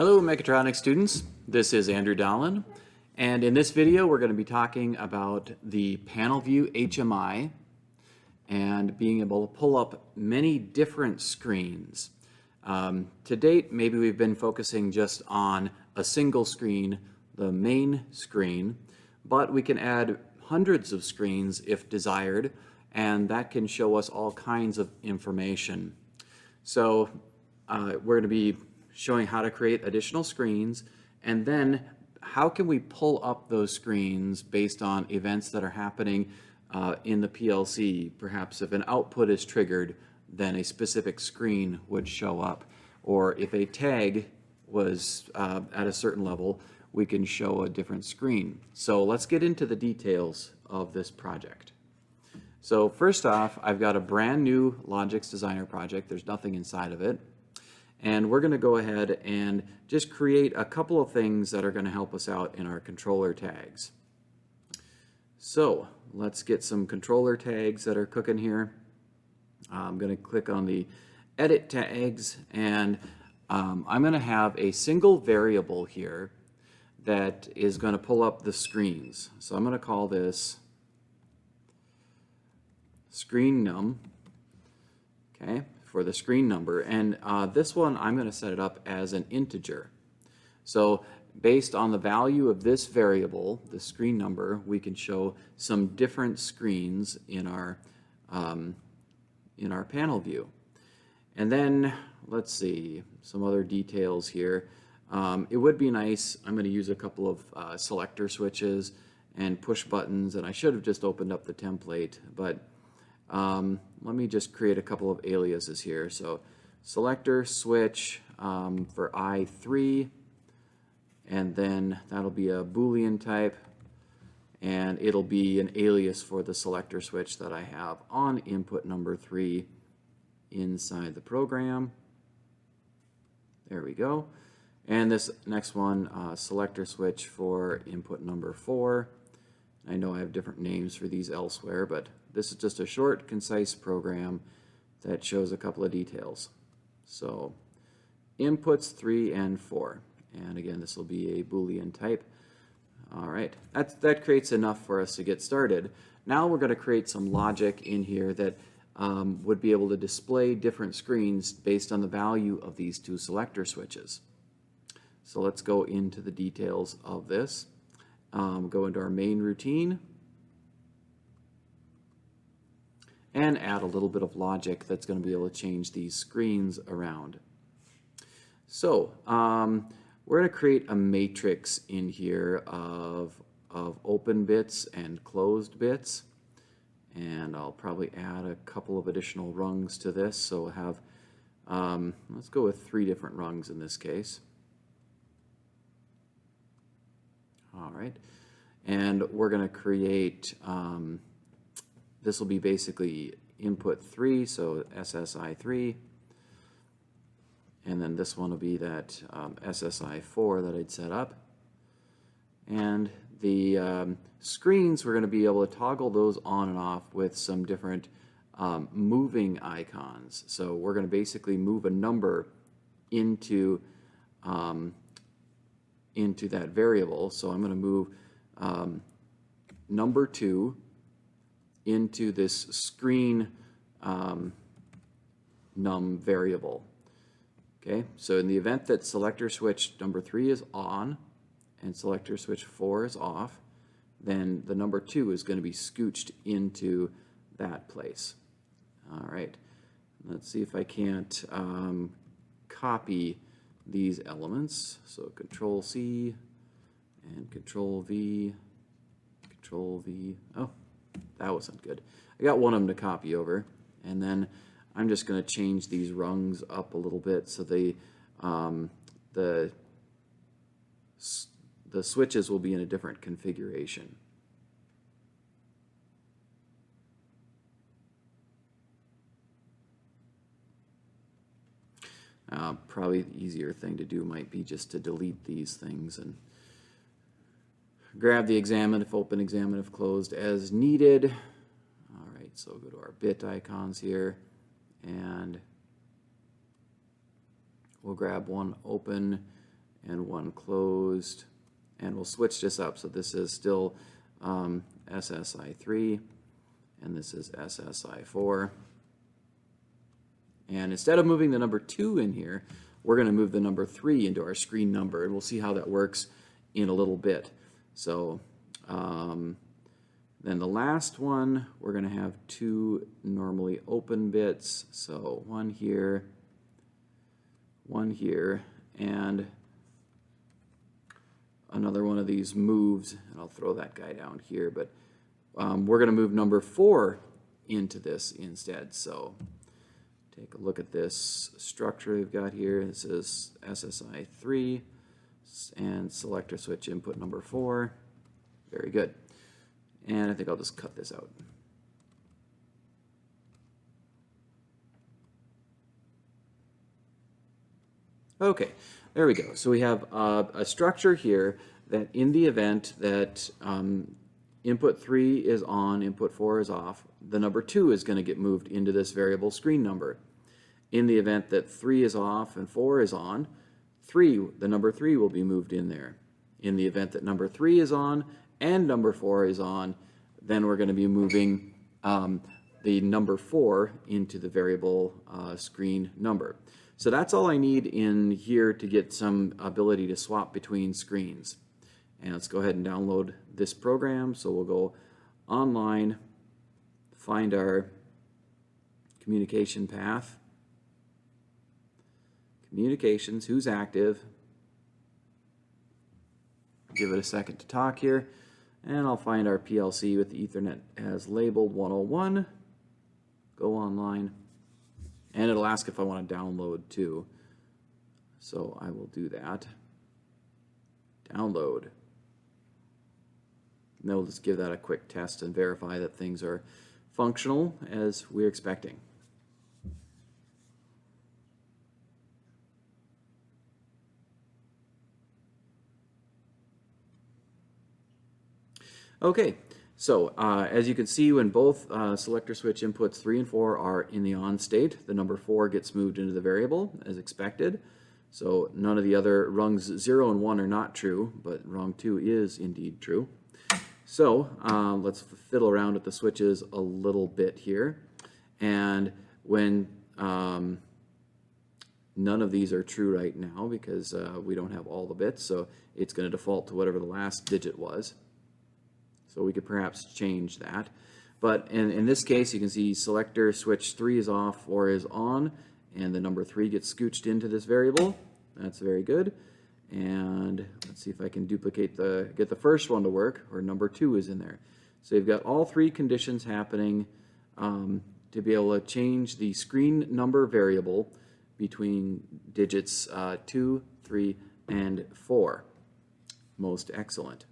Hello mechatronics students, this is Andrew Dahlen, and in this video we're going to be talking about the PanelView HMI and being able to pull up many different screens. To date, maybe we've been focusing just on a single screen, the main screen, but we can add hundreds of screens if desired, and that can show us all kinds of information. So we're going to be showing how to create additional screens, and then how can we pull up those screens based on events that are happening in the PLC. Perhaps if an output is triggered, then a specific screen would show up. Or if a tag was at a certain level, we can show a different screen. So let's get into the details of this project. So first off, I've got a brand new Logix Designer project. There's nothing inside of it. And we're going to go ahead and just create a couple of things that are going to help us out in our controller tags. So let's get some controller tags that are cooking here. I'm going to click on the edit tags, and I'm going to have a single variable here that is going to pull up the screens. So I'm going to call this screen num, okay, for the screen number, and this one I'm going to set it up as an integer. So based on the value of this variable, the screen number, we can show some different screens in our panel view. And then let's see some other details here. It would be nice, I'm going to use a couple of selector switches and push buttons, and I should have just opened up the template, but let me just create a couple of aliases here. So selector switch for I3, and then that'll be a Boolean type, and it'll be an alias for the selector switch that I have on input number 3 inside the program. There we go. And this next one, selector switch for input number 4. I know I have different names for these elsewhere, but this is just a short, concise program that shows a couple of details. So inputs 3 and 4. And again, this will be a Boolean type. All right, that creates enough for us to get started. Now we're going to create some logic in here that would be able to display different screens based on the value of these two selector switches. So let's go into the details of this. Go into our main routine and add a little bit of logic that's going to be able to change these screens around. So we're going to create a matrix in here of open bits and closed bits, and I'll probably add a couple of additional rungs to this. So we'll have, let's go with 3 different rungs in this case. All right, and we're going to create, this will be basically input 3, so SSI3, and then this one will be that SSI4 that I'd set up. And the screens, we're going to be able to toggle those on and off with some different moving icons. So we're going to basically move a number into that variable. So I'm going to move number 2 into this screen num variable. Okay, so in the event that selector switch number 3 is on and selector switch 4 is off, then the number 2 is going to be scooched into that place. All right, let's see if I can't copy these elements. So Control C and Control V, Control V. Oh, that wasn't good. I got one of them to copy over, and then I'm just going to change these rungs up a little bit so the switches will be in a different configuration. Probably the easier thing to do might be just to delete these things and grab the examine if open, examine if closed as needed. All right, so go to our bit icons here, and we'll grab one open and one closed. And we'll switch this up. So this is still SSI3, and this is SSI4. And instead of moving the number 2 in here, we're going to move the number 3 into our screen number, and we'll see how that works in a little bit. So then the last one, we're going to have 2 normally open bits. So one here, and another one of these moves, and I'll throw that guy down here, but we're going to move number 4 into this instead. So take a look at this structure we've got here. This is SSI3 and selector switch input number 4. Very good. And I think I'll just cut this out. Okay, there we go. So we have a structure here that in the event that input 3 is on, input 4 is off, the number 2 is going to get moved into this variable screen number. In the event that 3 is off and 4 is on, the number 3 will be moved in there. In the event that number 3 is on and number 4 is on, then we're going to be moving the number 4 into the variable screen number. So that's all I need in here to get some ability to swap between screens. And let's go ahead and download this program. So we'll go online, find our communication path, communications, who's active, give it a second to talk here, and I'll find our PLC with the Ethernet as labeled 101, go online, and it'll ask if I want to download too. So I will do that. Download. And then we'll just give that a quick test and verify that things are functional as we're expecting. Okay, so as you can see, when both selector switch inputs 3 and 4 are in the on state, the number 4 gets moved into the variable as expected. So none of the other rungs 0 and 1 are not true, but rung 2 is indeed true. So let's fiddle around with the switches a little bit here. And when none of these are true right now because we don't have all the bits, so it's going to default to whatever the last digit was. So we could perhaps change that. But in this case, you can see selector switch 3 is off, 4 is on, and the number 3 gets scooched into this variable. That's very good. And let's see if I can duplicate get the first one to work, or number 2 is in there. So you've got all 3 conditions happening to be able to change the screen number variable between digits 2, 3, and 4. Most excellent.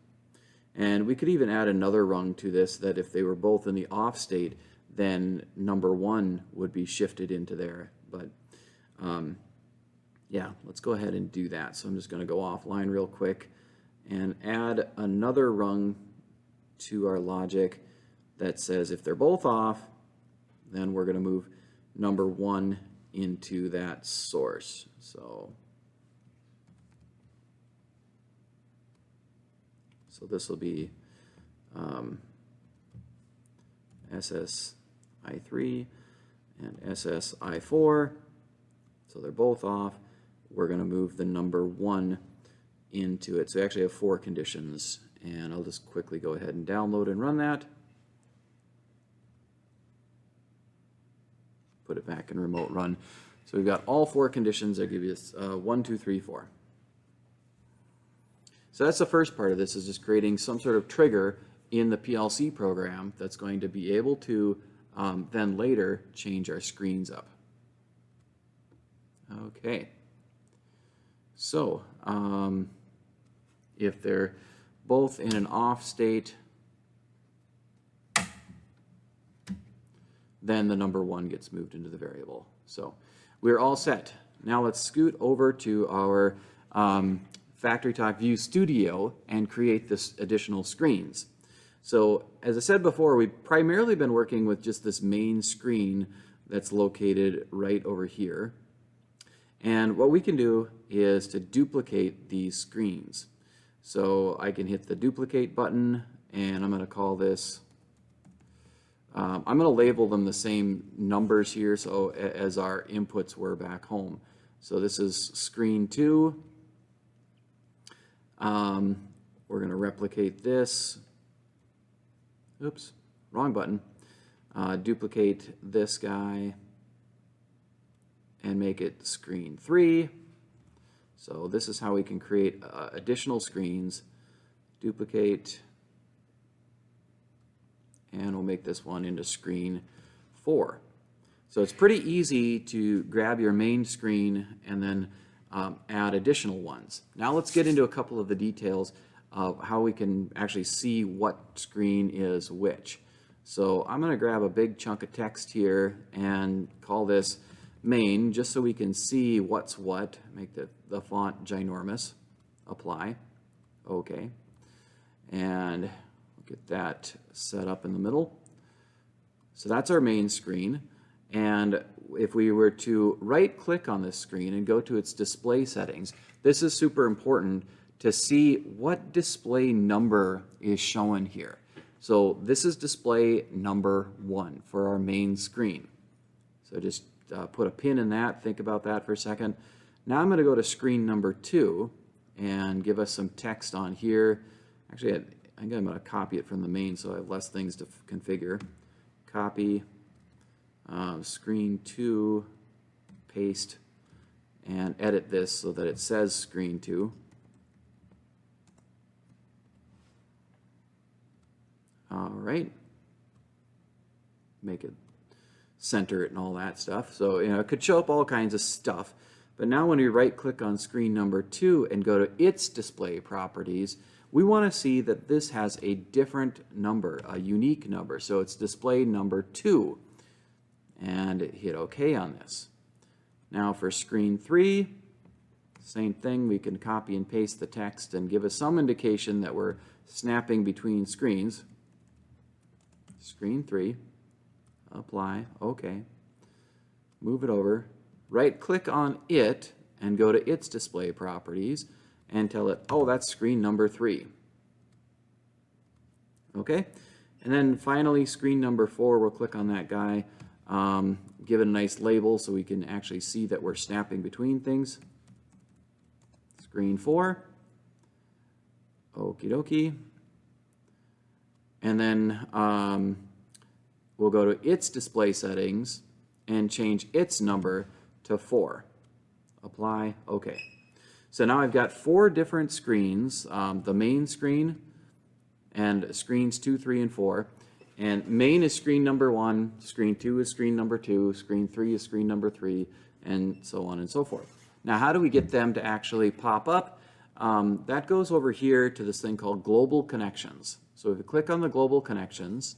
And we could even add another rung to this, that if they were both in the off state, then number 1 would be shifted into there. But yeah, let's go ahead and do that. So I'm just going to go offline real quick and add another rung to our logic that says if they're both off, then we're going to move number 1 into that source. So this will be SSI3 and SSI4. So they're both off. We're going to move the number 1 into it. So we actually have 4 conditions. And I'll just quickly go ahead and download and run that. Put it back in remote run. So we've got all 4 conditions. I'll give you 1, 2, 3, 4. So that's the first part of this, is just creating some sort of trigger in the PLC program that's going to be able to then later change our screens up. Okay. So if they're both in an off state, then the number 1 gets moved into the variable. So we're all set. Now let's scoot over to our FactoryTalk View Studio and create this additional screens. So as I said before, we've primarily been working with just this main screen that's located right over here. And what we can do is to duplicate these screens. So I can hit the duplicate button, and I'm going to call this, I'm going to label them the same numbers here so as our inputs were back home. So this is screen 2. We're going to replicate this. Oops, wrong button. Duplicate this guy and make it screen 3. So this is how we can create additional screens. Duplicate, and we'll make this one into screen 4. So it's pretty easy to grab your main screen and then add additional ones. Now let's get into a couple of the details of how we can actually see what screen is which. So I'm going to grab a big chunk of text here and call this main, just so we can see what's what. Make the font ginormous. Apply. Okay. And we'll get that set up in the middle. So that's our main screen. And if we were to right click on this screen and go to its display settings, this is super important to see what display number is shown here. So this is display number 1 for our main screen. So just put a pin in that, think about that for a second. Now I'm going to go to screen number 2 and give us some text on here. Actually, I think I'm going to copy it from the main so I have less things to configure. Copy, screen 2, paste, and edit this so that it says screen 2. All right. Make it center it and all that stuff. So, it could show up all kinds of stuff. But now when we right click on screen number 2 and go to its display properties, we want to see that this has a different number, a unique number. So it's display number 2. And hit OK on this. Now for screen 3, same thing. We can copy and paste the text and give us some indication that we're snapping between screens. Screen 3. Apply. OK. Move it over. Right click on it and go to its display properties and tell it, oh, that's screen number 3. Okay. And then finally, screen number 4, we'll click on that guy, give it a nice label so we can actually see that we're snapping between things. Screen 4. Okie dokie. And then we'll go to its display settings and change its number to 4. Apply. OK. So now I've got 4 different screens, the main screen and screens 2, 3, and 4. And main is screen number 1, screen 2 is screen number 2, screen 3 is screen number 3, and so on and so forth. Now how do we get them to actually pop up? That goes over here to this thing called Global Connections. So if you click on the Global Connections,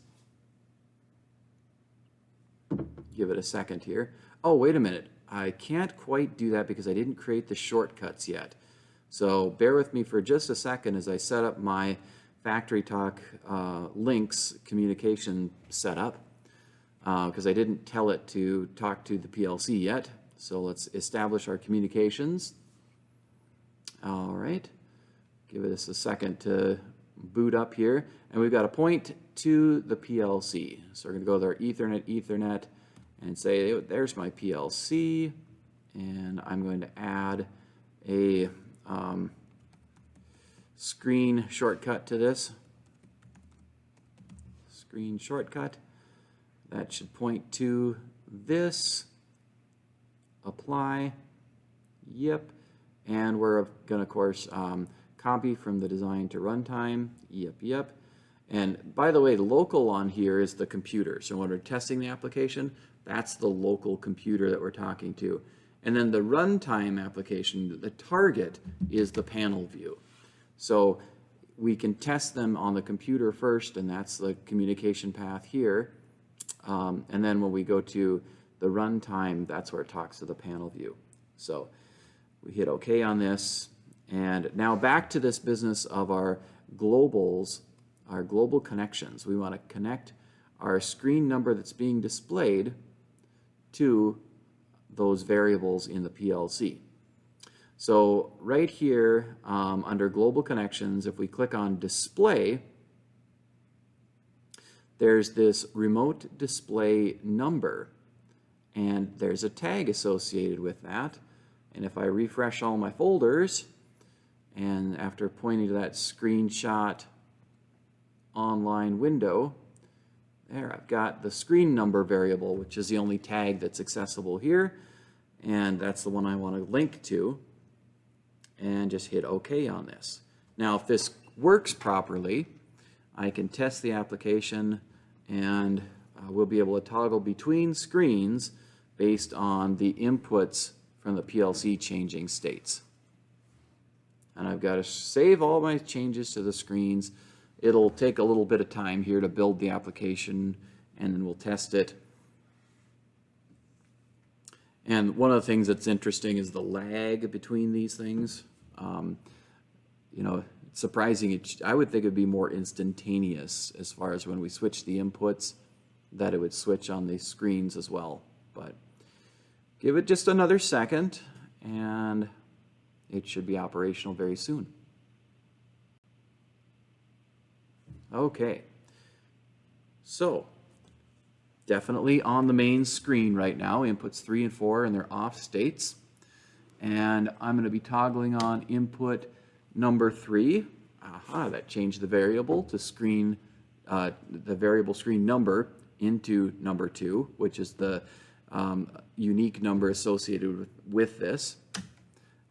give it a second here. Oh, wait a minute. I can't quite do that because I didn't create the shortcuts yet. So bear with me for just a second as I set up my FactoryTalk links communication setup because I didn't tell it to talk to the PLC yet. So let's establish our communications. All right. Give us a second to boot up here. And we've got to point to the PLC. So we're going to go to our Ethernet, and say, there's my PLC. And I'm going to add a screen shortcut to this. Screen shortcut. That should point to this. Apply. Yep. And we're going to, of course, copy from the design to runtime. Yep, yep. And by the way, the local on here is the computer. So when we're testing the application, that's the local computer that we're talking to. And then the runtime application, the target, is the panel view. So we can test them on the computer first, and that's the communication path here. And then when we go to the runtime, that's where it talks to the panel view. So we hit OK on this. And now back to this business of our globals, our global connections. We want to connect our screen number that's being displayed to those variables in the PLC. So right here under Global Connections, if we click on Display, there's this Remote Display Number, and there's a tag associated with that. And if I refresh all my folders, and after pointing to that screenshot online window, there I've got the screen number variable, which is the only tag that's accessible here, and that's the one I want to link to, and just hit OK on this. Now if this works properly, I can test the application, and we'll be able to toggle between screens based on the inputs from the PLC changing states. And I've got to save all my changes to the screens. It'll take a little bit of time here to build the application, and then we'll test it. And one of the things that's interesting is the lag between these things. You know, it's surprising. I would think it would be more instantaneous as far as when we switch the inputs, that it would switch on the screens as well. But give it just another second, and it should be operational very soon. Okay, so definitely on the main screen right now, inputs 3 and 4 and their off states. And I'm going to be toggling on input number 3. Aha, that changed the variable to screen, the variable screen number into number 2, which is the unique number associated with this.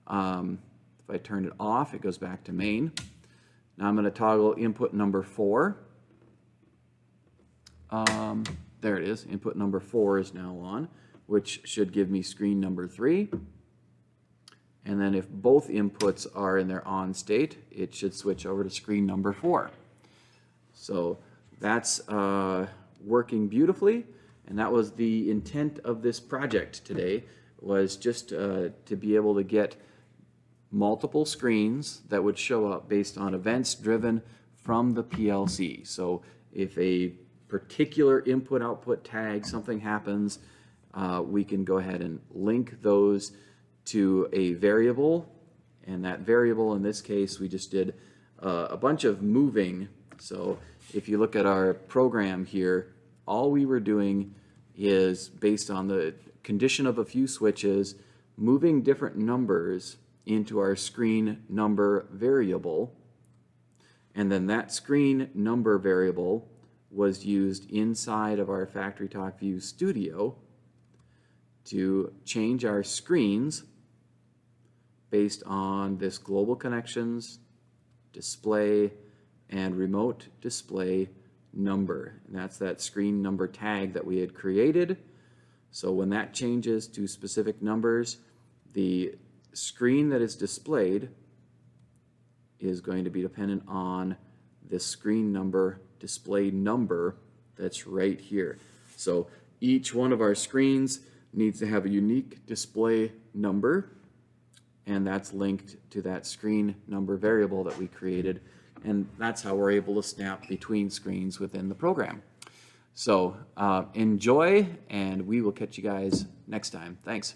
If I turn it off, it goes back to main. Now I'm going to toggle input number 4. There it is. Input number 4 is now on, which should give me screen number 3. And then if both inputs are in their on state, it should switch over to screen number 4. So that's working beautifully, and that was the intent of this project today, was just to be able to get multiple screens that would show up based on events driven from the PLC. So if a particular input-output tag, something happens, we can go ahead and link those to a variable, and that variable in this case we just did a bunch of moving. So if you look at our program here, all we were doing is based on the condition of a few switches, moving different numbers into our screen number variable, and then that screen number variable was used inside of our FactoryTalk View Studio to change our screens based on this global connections, display, and remote display number. And that's that screen number tag that we had created. So when that changes to specific numbers, the screen that is displayed is going to be dependent on this screen number display number that's right here. So each one of our screens needs to have a unique display number, and that's linked to that screen number variable that we created, and that's how we're able to snap between screens within the program. So enjoy, and we will catch you guys next time. Thanks.